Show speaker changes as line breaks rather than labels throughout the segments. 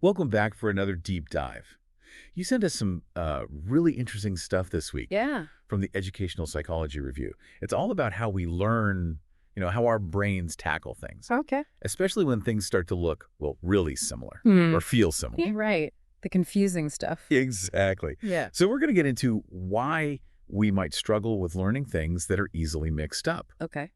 Welcome back for another deep dive. You sent us some really interesting stuff this week
Yeah.
from the Educational Psychology Review. It's all about how we learn, how our brains tackle things,
Okay.
especially when things start to look, well, really similar
Hmm.
or feel similar.
Yeah, right. The confusing stuff.
Exactly.
Yeah.
So we're going to get into why we might struggle with learning things that are easily mixed up.
Okay.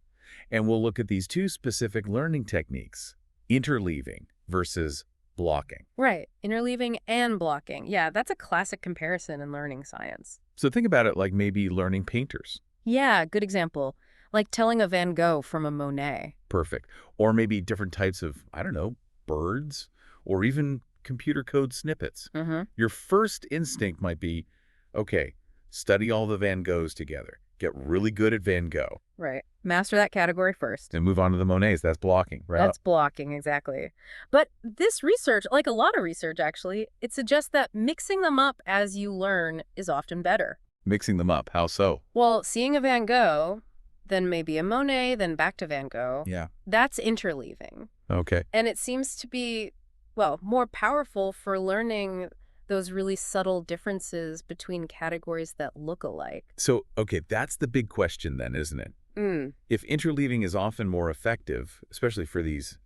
And we'll look at these two specific learning techniques, interleaving versus blocking.
Right. Interleaving and blocking. Yeah, that's a classic comparison in learning science.
So think about it like maybe learning painters.
Yeah, good example. Like telling a Van Gogh from a Monet.
Perfect. Or maybe different types of, I don't know, birds or even computer code snippets.
Mm-hmm.
Your first instinct might be, okay, study all the Van Goghs together. Get really good at Van Gogh.
Right. Master that category first.
And move on to the Monets. That's blocking, right?
That's blocking, exactly. But this research, like a lot of research actually, it suggests that mixing them up as you learn is often better.
Mixing them up. How so?
Well, seeing a Van Gogh, then maybe a Monet, then back to Van Gogh,
Yeah.
that's interleaving.
Okay.
And it seems to be, well, more powerful for learning those really subtle differences between categories that look alike.
So, okay, that's the big question then, isn't it?
Mm.
If interleaving is often more effective, especially for these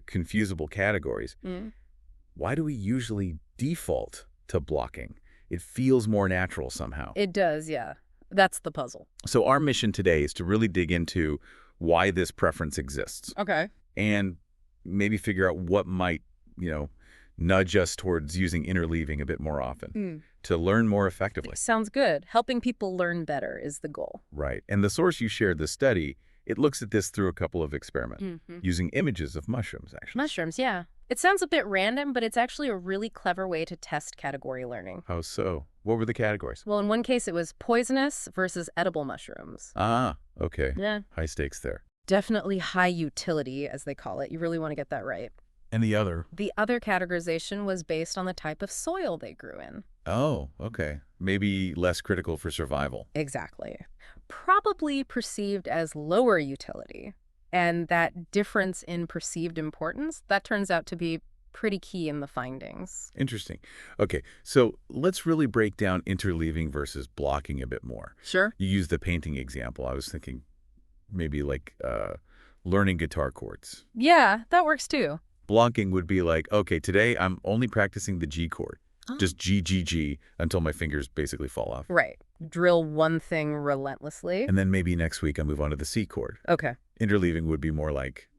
confusable categories,
Mm.
why do we usually default to blocking? It feels more natural somehow.
It does, yeah. That's the puzzle.
So our mission today is to really dig into why this preference exists
Okay.
and maybe figure out what might, nudge us towards using interleaving a bit more often to learn more effectively.
Sounds good. Helping people learn better is the goal.
Right. And the source you shared, the study, it looks at this through a couple of experiments using images of mushrooms, actually.
Mushrooms, yeah. It sounds a bit random, but it's actually a really clever way to test category learning.
How so? What were the categories?
Well, in one case, it was poisonous versus edible mushrooms.
Ah, okay.
Yeah.
High stakes there.
Definitely high utility, as they call it. You really want to get that right.
And the other?
The other categorization was based on the type of soil they grew in.
Oh, okay. Maybe less critical for survival.
Exactly. Probably perceived as lower utility. And that difference in perceived importance, that turns out to be pretty key in the findings.
Interesting. Okay, so let's really break down interleaving versus blocking a bit more.
Sure.
You used the painting example. I was thinking maybe like learning guitar chords.
Yeah, that works too.
Blocking would be like, okay, today I'm only practicing the G chord.
Oh.
Just G, G, G until my fingers basically fall off.
Right. Drill one thing relentlessly.
And then maybe next week I move on to the C chord.
Okay.
Interleaving would be more like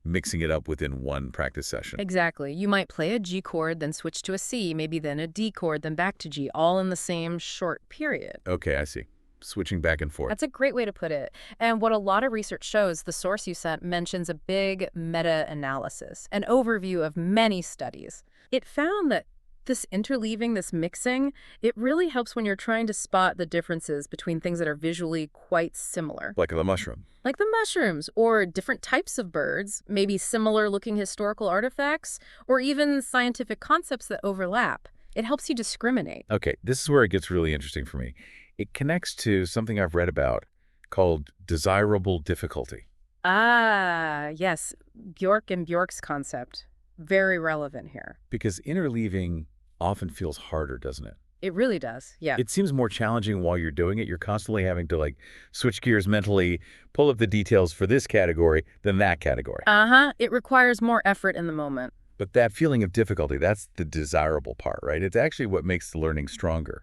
mixing it up within one practice session.
Exactly. You might play a G chord, then switch to a C, maybe then a D chord, then back to G, all in the same short period.
Okay, I see. Switching back and forth.
That's a great way to put it. And what a lot of research shows, the source you sent mentions a big meta-analysis, an overview of many studies. It found that this interleaving, this mixing, it really helps when you're trying to spot the differences between things that are visually quite similar.
Like the mushroom.
Like the mushrooms, or different types of birds, maybe similar-looking historical artifacts, or even scientific concepts that overlap. It helps you discriminate.
Okay, this is where it gets really interesting for me. It connects to something I've read about called desirable difficulty.
Ah, yes, Bjork and Bjork's concept. Very relevant here.
Because interleaving often feels harder, doesn't it?
It really does, yeah.
It seems more challenging while you're doing it. You're constantly having to switch gears mentally, pull up the details for this category than that category.
Uh-huh. It requires more effort in the moment.
But that feeling of difficulty, that's the desirable part, right? It's actually what makes the learning stronger,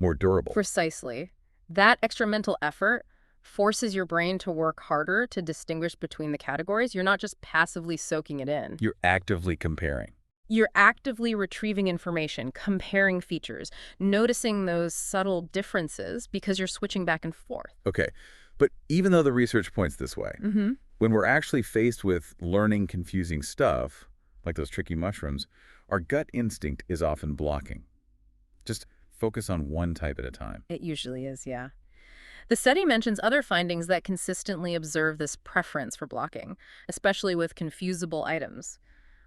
more durable.
Precisely. That extra mental effort forces your brain to work harder to distinguish between the categories. You're not just passively soaking it in.
You're actively comparing.
You're actively retrieving information, comparing features, noticing those subtle differences because you're switching back and forth.
Okay, but even though the research points this way, when we're actually faced with learning confusing stuff, like those tricky mushrooms, our gut instinct is often blocking. Just focus on one type at a time.
It usually is, yeah. The study mentions other findings that consistently observe this preference for blocking, especially with confusable items.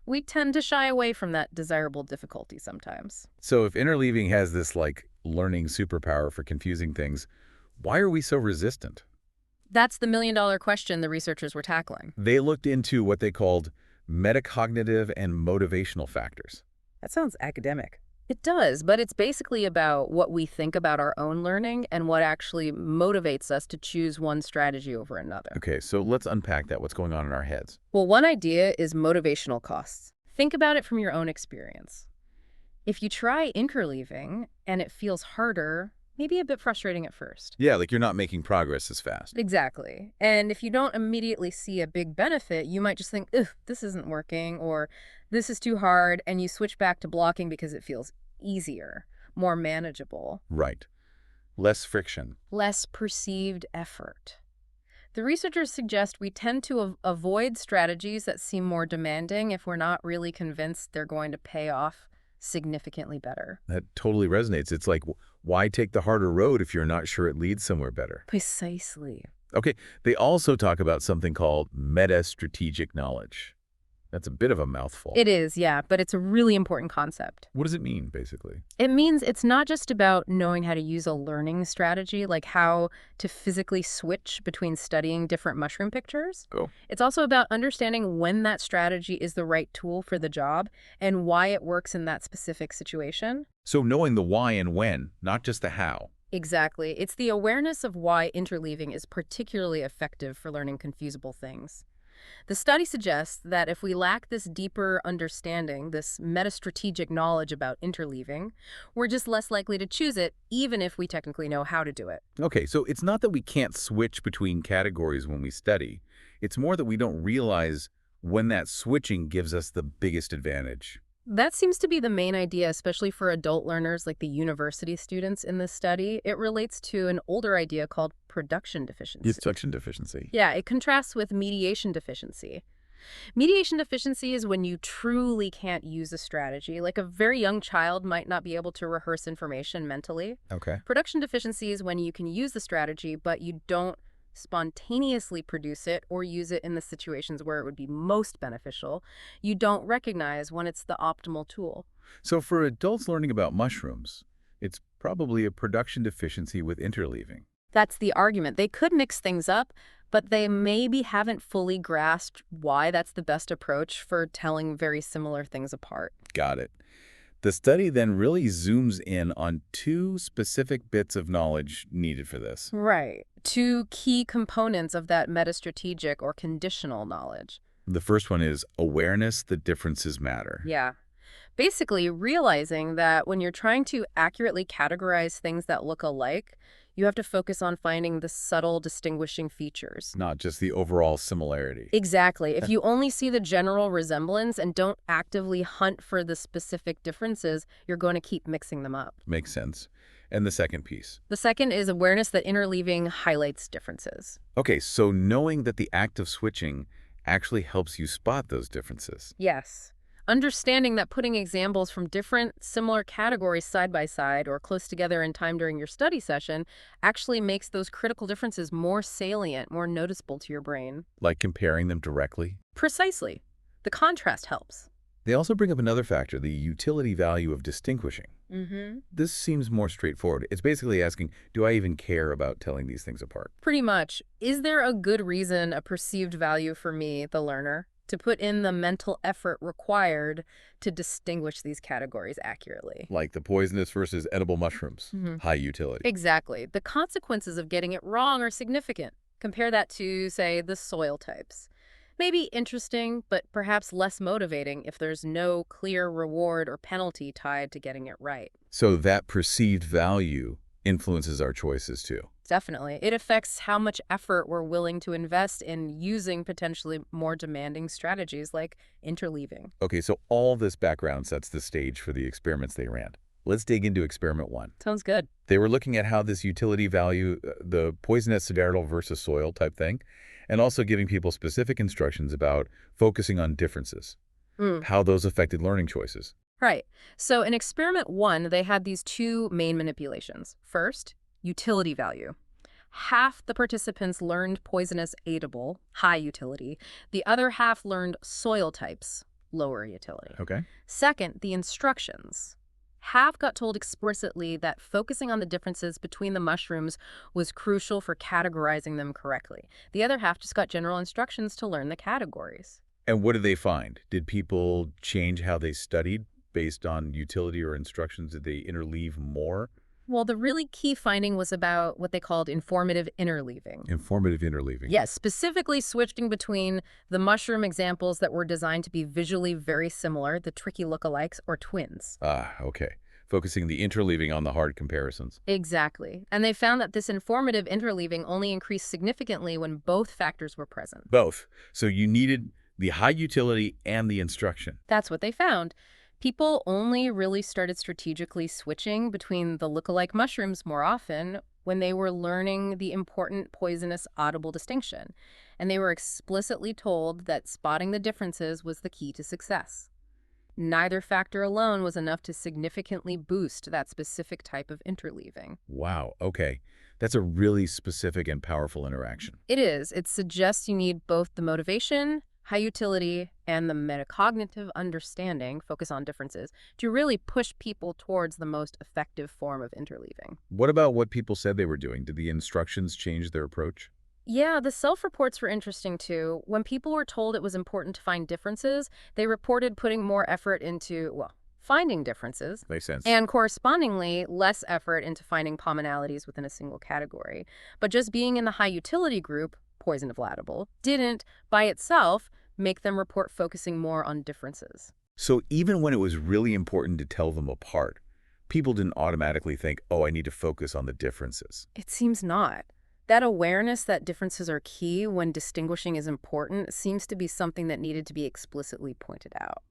We tend to shy away from that desirable difficulty sometimes.
So if interleaving has this learning superpower for confusing things, why are we so resistant?
That's the million-dollar question the researchers were tackling.
They looked into what they called metacognitive and motivational factors.
That sounds academic. It does, but it's basically about what we think about our own learning and what actually motivates us to choose one strategy over another.
Okay, so let's unpack that. What's going on in our heads?
Well, one idea is motivational costs. Think about it from your own experience. If you try interleaving and it feels harder, maybe a bit frustrating at first.
Yeah, like you're not making progress as fast.
Exactly. And if you don't immediately see a big benefit, you might just think, ugh, this isn't working, or this is too hard, and you switch back to blocking because it feels easier, more manageable,
Right. Less friction.
less perceived effort. The researchers suggest we tend to avoid strategies that seem more demanding if we're not really convinced they're going to pay off significantly better.
That totally resonates. It's like, why take the harder road if you're not sure it leads somewhere better?
Precisely.
Okay, they also talk about something called meta-strategic knowledge. That's a bit of a mouthful.
It is, yeah, but it's a really important concept.
What does it mean, basically?
It means it's not just about knowing how to use a learning strategy, like how to physically switch between studying different mushroom pictures.
Oh.
It's also about understanding when that strategy is the right tool for the job and why it works in that specific situation.
So knowing the why and when, not just the how.
Exactly. It's the awareness of why interleaving is particularly effective for learning confusable things. The study suggests that if we lack this deeper understanding, this meta-strategic knowledge about interleaving, we're just less likely to choose it, even if we technically know how to do it.
Okay, so it's not that we can't switch between categories when we study. It's more that we don't realize when that switching gives us the biggest advantage.
That seems to be the main idea, especially for adult learners like the university students in this study. It relates to an older idea called production deficiency.
Instruction deficiency.
Yeah, it contrasts with mediation deficiency. Mediation deficiency is when you truly can't use a strategy, like a very young child might not be able to rehearse information mentally.
Okay.
Production deficiency is when you can use the strategy, but you don't spontaneously produce it or use it in the situations where it would be most beneficial. You don't recognize when it's the optimal tool.
So for adults learning about mushrooms, it's probably a production deficiency with interleaving.
That's the argument. They could mix things up, but they maybe haven't fully grasped why that's the best approach for telling very similar things apart.
Got it. The study then really zooms in on two specific bits of knowledge needed for this.
Right. Two key components of that metastrategic or conditional knowledge.
The first one is awareness that differences matter.
Yeah. Basically, realizing that when you're trying to accurately categorize things that look alike, you have to focus on finding the subtle distinguishing features.
Not just the overall similarity.
Exactly. If you only see the general resemblance and don't actively hunt for the specific differences, you're going to keep mixing them up.
Makes sense. And the second piece.
The second is awareness that interleaving highlights differences.
Okay, so knowing that the act of switching actually helps you spot those differences.
Yes. Understanding that putting examples from different, similar categories side by side or close together in time during your study session actually makes those critical differences more salient, more noticeable to your brain.
Like comparing them directly.
Precisely. The contrast helps.
They also bring up another factor, the utility value of distinguishing.
Mm-hmm.
This seems more straightforward. It's basically asking, do I even care about telling these things apart?
Pretty much. Is there a good reason, a perceived value for me, the learner, to put in the mental effort required to distinguish these categories accurately?
Like the poisonous versus edible mushrooms. High utility.
Exactly. The consequences of getting it wrong are significant. Compare that to, say, the soil types. Maybe interesting, but perhaps less motivating if there's no clear reward or penalty tied to getting it right.
So that perceived value influences our choices too.
Definitely. It affects how much effort we're willing to invest in using potentially more demanding strategies like interleaving.
Okay, so all this background sets the stage for the experiments they ran. Let's dig into experiment 1.
Sounds good.
They were looking at how this utility value, the poisonous sidereal versus soil type thing, and also giving people specific instructions about focusing on differences, how those affected learning choices.
Right. So in experiment 1, they had these two main manipulations. First, utility value. Half the participants learned poisonous edible, high utility. The other half learned soil types, lower utility.
Okay.
Second, the instructions. Half got told explicitly that focusing on the differences between the mushrooms was crucial for categorizing them correctly. The other half just got general instructions to learn the categories.
And what did they find? Did people change how they studied based on utility or instructions? Did they interleave more?
Well, the really key finding was about what they called informative interleaving.
Informative interleaving.
Yes, specifically switching between the mushroom examples that were designed to be visually very similar, the tricky lookalikes, or twins.
Ah, okay. Focusing the interleaving on the hard comparisons.
Exactly. And they found that this informative interleaving only increased significantly when both factors were present.
Both. So you needed the high utility and the instruction.
That's what they found. People only really started strategically switching between the lookalike mushrooms more often when they were learning the important poisonous audible distinction, and they were explicitly told that spotting the differences was the key to success. Neither factor alone was enough to significantly boost that specific type of interleaving.
Wow, okay. That's a really specific and powerful interaction.
It is. It suggests you need both the motivation, high utility, and the metacognitive understanding, focus on differences, to really push people towards the most effective form of interleaving.
What about what people said they were doing? Did the instructions change their approach?
Yeah, the self-reports were interesting too. When people were told it was important to find differences, they reported putting more effort into, well, finding differences,
Makes sense.
and correspondingly, less effort into finding commonalities within a single category. But just being in the high utility group, poison avoidable, didn't, by itself, make them report focusing more on differences.
So even when it was really important to tell them apart, people didn't automatically think, oh, I need to focus on the differences.
It seems not. That awareness that differences are key when distinguishing is important seems to be something that needed to be explicitly pointed out.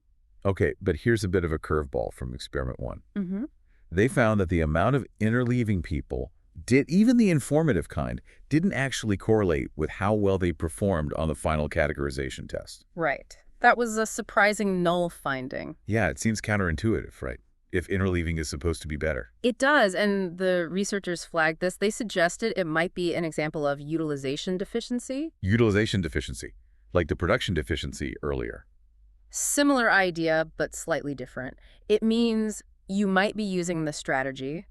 Okay, but here's a bit of a curveball from experiment 1.
Mm-hmm.
They found that the amount of interleaving people even the informative kind, didn't actually correlate with how well they performed on the final categorization test.
Right. That was a surprising null finding.
Yeah, it seems counterintuitive, right? If interleaving is supposed to be better.
It does, and the researchers flagged this. They suggested it might be an example of utilization deficiency.
Utilization deficiency, like the production deficiency earlier.
Similar idea, but slightly different. It means you might be using the strategy,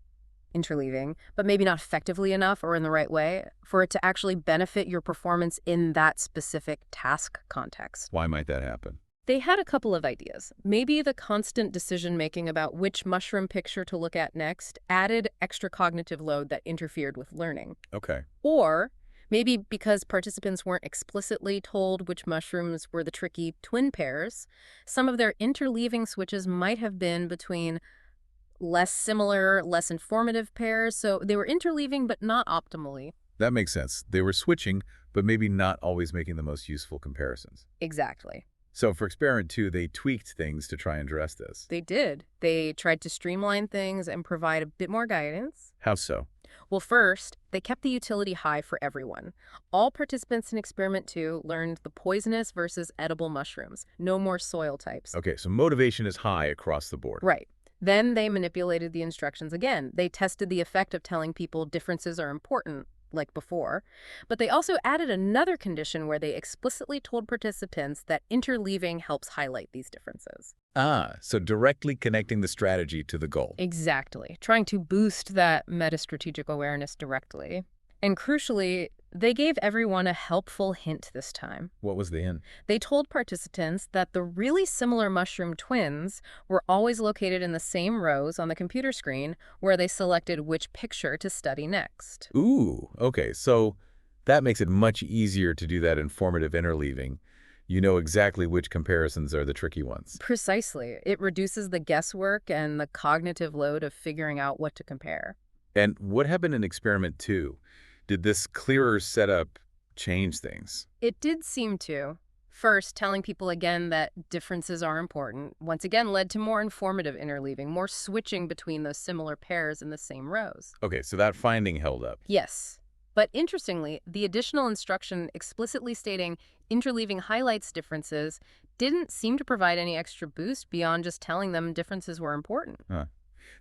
interleaving, but maybe not effectively enough or in the right way for it to actually benefit your performance in that specific task context.
Why might that happen?
They had a couple of ideas. Maybe the constant decision-making about which mushroom picture to look at next added extra cognitive load that interfered with learning.
Okay.
Or maybe because participants weren't explicitly told which mushrooms were the tricky twin pairs, some of their interleaving switches might have been between less similar, less informative pairs, so they were interleaving but not optimally.
That makes sense. They were switching, but maybe not always making the most useful comparisons.
Exactly.
So for experiment 2, they tweaked things to try and address this.
They did. They tried to streamline things and provide a bit more guidance.
How so?
Well, first, they kept the utility high for everyone. All participants in experiment 2 learned the poisonous versus edible mushrooms. No more soil types.
Okay, so motivation is high across the board.
Right. Then they manipulated the instructions again. They tested the effect of telling people differences are important, like before, but they also added another condition where they explicitly told participants that interleaving helps highlight these differences.
Ah, so directly connecting the strategy to the goal.
Exactly. Trying to boost that meta-strategic awareness directly. And crucially, they gave everyone a helpful hint this time.
What was the hint?
They told participants that the really similar mushroom twins were always located in the same rows on the computer screen where they selected which picture to study next.
Ooh, okay, so that makes it much easier to do that informative interleaving. You know exactly which comparisons are the tricky ones.
Precisely. It reduces the guesswork and the cognitive load of figuring out what to compare.
And what happened in experiment 2? Did this clearer setup change things?
It did seem to. First, telling people again that differences are important, once again led to more informative interleaving, more switching between those similar pairs in the same rows.
Okay, so that finding held up.
Yes. But interestingly, the additional instruction explicitly stating interleaving highlights differences didn't seem to provide any extra boost beyond just telling them differences were important.
Huh.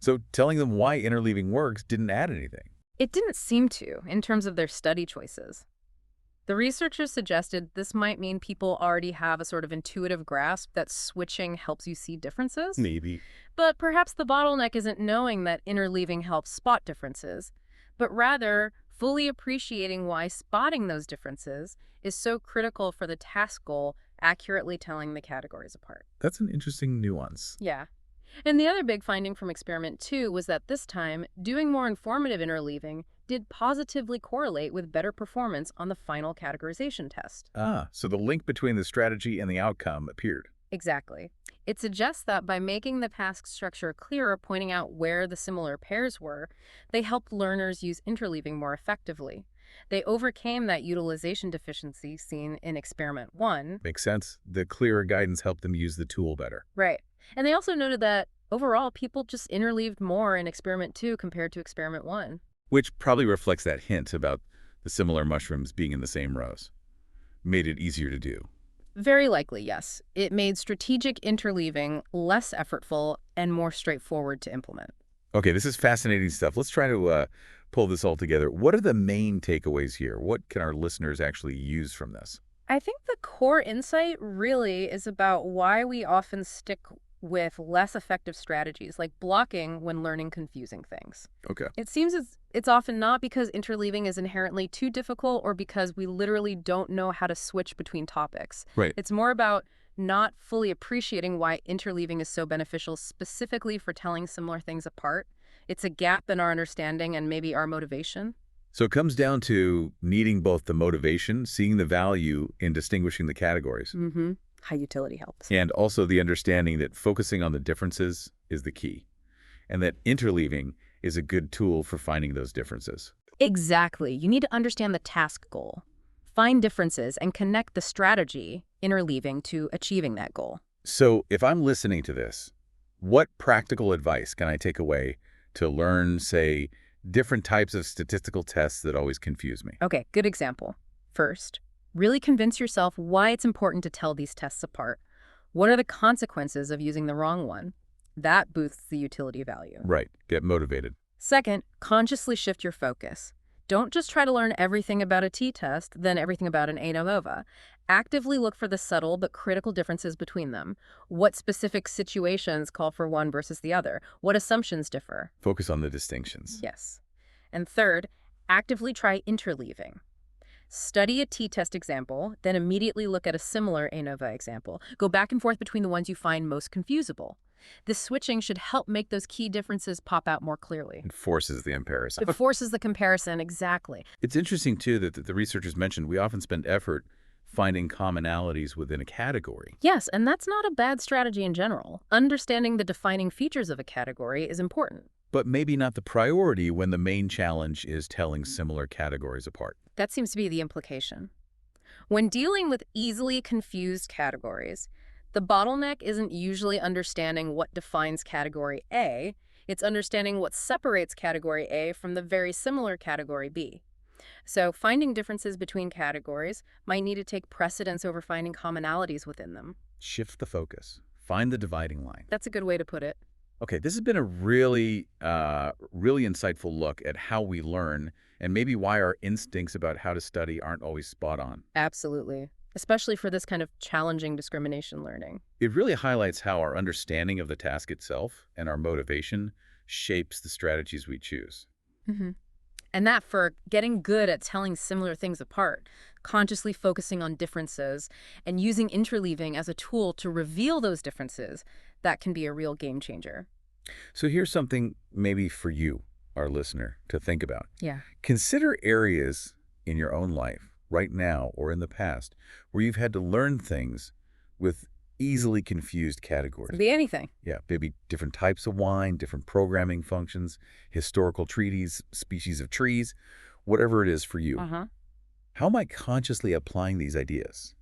So telling them why interleaving works didn't add anything.
It didn't seem to, in terms of their study choices. The researchers suggested this might mean people already have a sort of intuitive grasp that switching helps you see differences.
Maybe.
But perhaps the bottleneck isn't knowing that interleaving helps spot differences, but rather fully appreciating why spotting those differences is so critical for the task goal, accurately telling the categories apart.
That's an interesting nuance.
Yeah. And the other big finding from experiment 2 was that this time, doing more informative interleaving did positively correlate with better performance on the final categorization test.
Ah, so the link between the strategy and the outcome appeared.
Exactly. It suggests that by making the task structure clearer, pointing out where the similar pairs were, they helped learners use interleaving more effectively. They overcame that utilization deficiency seen in experiment 1.
Makes sense. The clearer guidance helped them use the tool better.
Right. And they also noted that overall, people just interleaved more in experiment 2 compared to experiment 1.
Which probably reflects that hint about the similar mushrooms being in the same rows. Made it easier to do.
Very likely, yes. It made strategic interleaving less effortful and more straightforward to implement.
Okay, this is fascinating stuff. Let's try to pull this all together. What are the main takeaways here? What can our listeners actually use from this?
I think the core insight really is about why we often stick with less effective strategies, like blocking when learning confusing things.
Okay.
It seems it's often not because interleaving is inherently too difficult or because we literally don't know how to switch between topics.
Right.
It's more about not fully appreciating why interleaving is so beneficial specifically for telling similar things apart. It's a gap in our understanding and maybe our motivation.
So it comes down to needing both the motivation, seeing the value in distinguishing the categories,
Mm-hmm. High utility helps.
and also the understanding that focusing on the differences is the key, and that interleaving is a good tool for finding those differences.
Exactly. You need to understand the task goal, find differences, and connect the strategy, interleaving, to achieving that goal.
So if I'm listening to this, what practical advice can I take away to learn, say, different types of statistical tests that always confuse me?
Okay, good example. First, really convince yourself why it's important to tell these tests apart. What are the consequences of using the wrong one? That boosts the utility value.
Right. Get motivated.
Second, consciously shift your focus. Don't just try to learn everything about a t-test, then everything about an ANOVA. Actively look for the subtle but critical differences between them. What specific situations call for one versus the other? What assumptions differ?
Focus on the distinctions.
Yes. And third, actively try interleaving. Study a t-test example, then immediately look at a similar ANOVA example. Go back and forth between the ones you find most confusable. This switching should help make those key differences pop out more clearly.
It forces the comparison.
It forces the comparison, exactly.
It's interesting, too, that the researchers mentioned we often spend effort finding commonalities within a category.
Yes, and that's not a bad strategy in general. Understanding the defining features of a category is important.
But maybe not the priority when the main challenge is telling similar categories apart.
That seems to be the implication. When dealing with easily confused categories, the bottleneck isn't usually understanding what defines category A, it's understanding what separates category A from the very similar category B. So finding differences between categories might need to take precedence over finding commonalities within them.
Shift the focus. Find the dividing line.
That's a good way to put it.
Okay, this has been a really insightful look at how we learn and maybe why our instincts about how to study aren't always spot on.
Absolutely. Especially for this kind of challenging discrimination learning.
It really highlights how our understanding of the task itself and our motivation shapes the strategies we choose.
Mm-hmm. And that for getting good at telling similar things apart, consciously focusing on differences, and using interleaving as a tool to reveal those differences, that can be a real game changer.
So here's something maybe for you, our listener, to think about.
Yeah.
Consider areas in your own life, right now or in the past, where you've had to learn things with easily confused categories.
Could be anything.
Yeah, maybe different types of wine, different programming functions, historical treaties, species of trees, whatever it is for you.
Uh-huh.
How am I consciously applying these ideas?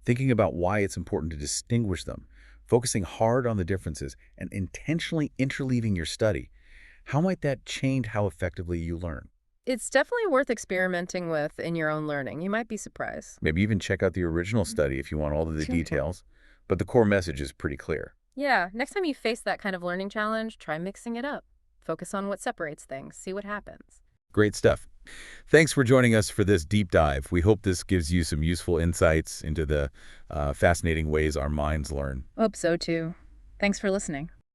Thinking about why it's important to distinguish them, focusing hard on the differences, and intentionally interleaving your study. How might that change how effectively you learn?
It's definitely worth experimenting with in your own learning. You might be surprised.
Maybe even check out the original study if you want all of the details, but the core message is pretty clear.
Yeah, next time you face that kind of learning challenge, try mixing it up. Focus on what separates things. See what happens.
Great stuff. Thanks for joining us for this deep dive. We hope this gives you some useful insights into the fascinating ways our minds learn.
Hope so, too. Thanks for listening.